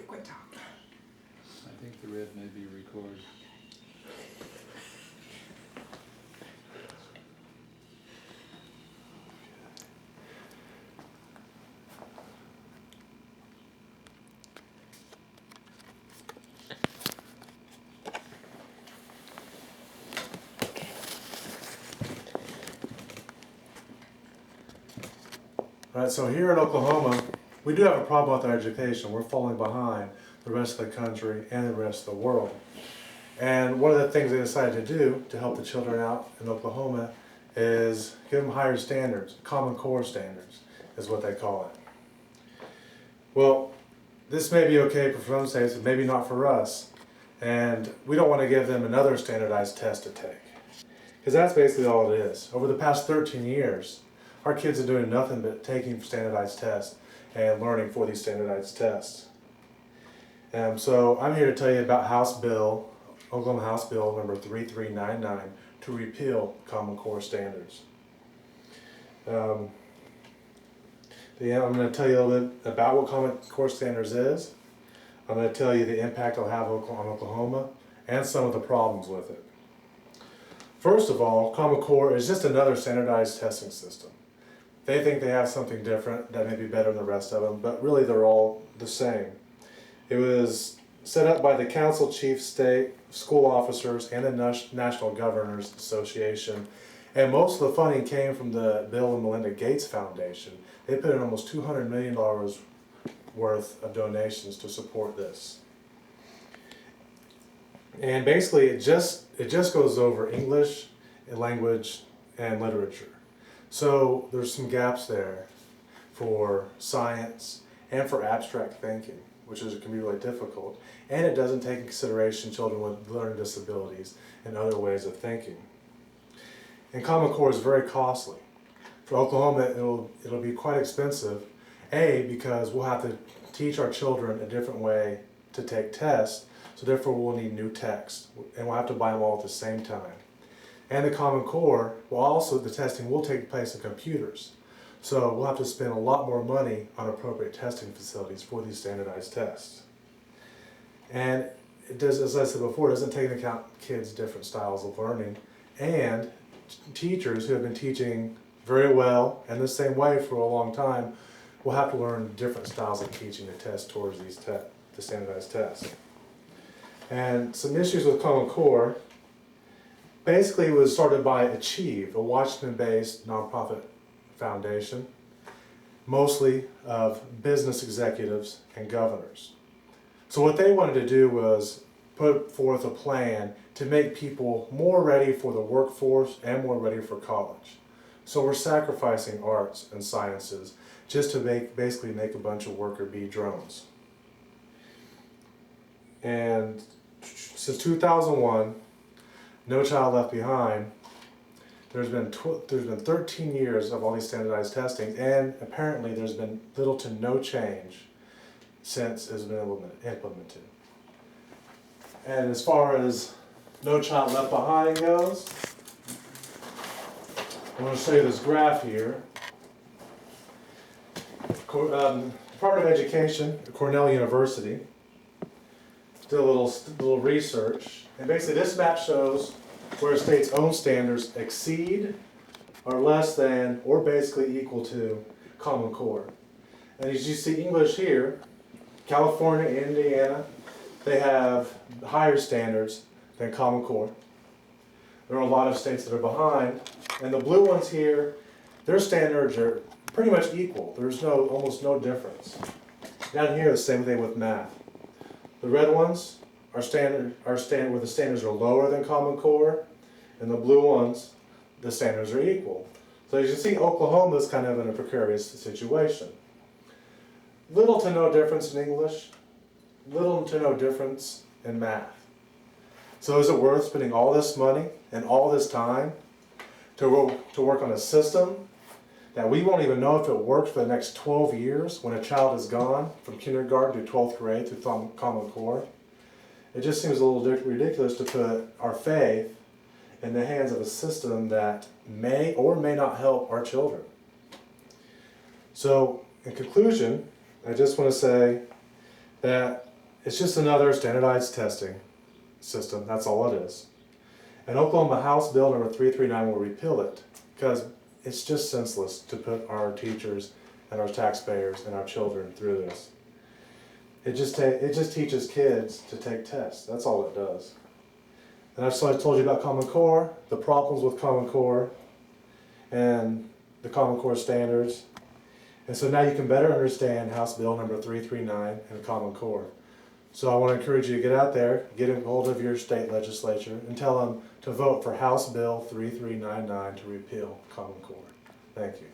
quit talking. I think the red may be recorded. All right, so here in Oklahoma, we do have a problem with our education. We're falling behind the rest of the country and the rest of the world. And one of the things they decided to do to help the children out in Oklahoma is give them higher standards. Common Core standards is what they call it. Well, this may be okay for some states, but maybe not for us. And we don't want to give them another standardized test to take. Because that's basically all it is. Over the past 13 years, our kids are doing nothing but taking standardized tests and learning for these standardized tests. So I'm here to tell you about Oklahoma House Bill number 3399 to repeal Common Core standards. I'm going to tell you a little bit about what Common Core standards is. I'm going to tell you the impact it'll have on Oklahoma and some of the problems with it. First of all, Common Core is just another standardized testing system. They think they have something different that may be better than the rest of them, but really they're all the same. It was set up by the Council Chief State School Officers and the National Governors Association, and most of the funding came from the Bill and Melinda Gates Foundation. They put in almost $200 million worth of donations to support this. And basically it just goes over English, language, and literature. So there's some gaps there for science and for abstract thinking, which can be really difficult. And it doesn't take into consideration children with learning disabilities and other ways of thinking. And Common Core is very costly. For Oklahoma, it'll be quite expensive. Because we'll have to teach our children a different way to take tests, so therefore we'll need new text, and we'll have to buy them all at the same time. And the Common Core, the testing will take place in computers. So we'll have to spend a lot more money on appropriate testing facilities for these standardized tests. And it does, as I said before, it doesn't take into account kids' different styles of learning, and teachers who have been teaching very well and the same way for a long time will have to learn different styles of teaching to test towards the standardized tests. And some issues with Common Core. Basically, it was started by Achieve, a Washington-based nonprofit foundation, mostly of business executives and governors. So what they wanted to do was put forth a plan to make people more ready for the workforce and more ready for college. So we're sacrificing arts and sciences just to basically make a bunch of worker bee drones. And since 2001, No Child Left Behind, there's been 13 years of all these standardized testing, and apparently there's been little to no change since it's been implemented. And as far as No Child Left Behind goes, I'm going to show you this graph here. Department of Education at Cornell University did a little research, and basically this map shows where a state's own standards exceed, are less than, or basically equal to Common Core. And as you see English here, California and Indiana, they have higher standards than Common Core. There are a lot of states that are behind, and the blue ones here, their standards are pretty much equal. There's almost no difference. Down here, the same thing with math. The red ones are where the standards are lower than Common Core, and the blue ones, the standards are equal. So as you see, Oklahoma is kind of in a precarious situation. Little to no difference in English, little to no difference in math. So is it worth spending all this money and all this time to work on a system that we won't even know if it works for the next 12 years when a child is gone from kindergarten to 12th grade through Common Core? It just seems a little ridiculous to put our faith in the hands of a system that may or may not help our children. So, in conclusion, I just want to say that It's just another standardized testing system, that's all it is. And Oklahoma House Bill number 339 will repeal it, because it's just senseless to put our teachers and our taxpayers and our children through this. It just teaches kids to take tests, that's all it does. And I told you about Common Core, the problems with Common Core, and the Common Core standards. And so now you can better understand House Bill number 339 and Common Core. So I want to encourage you to get out there, get a hold of your state legislature, and tell them to vote for House Bill 3399 to repeal Common Core. Thank you.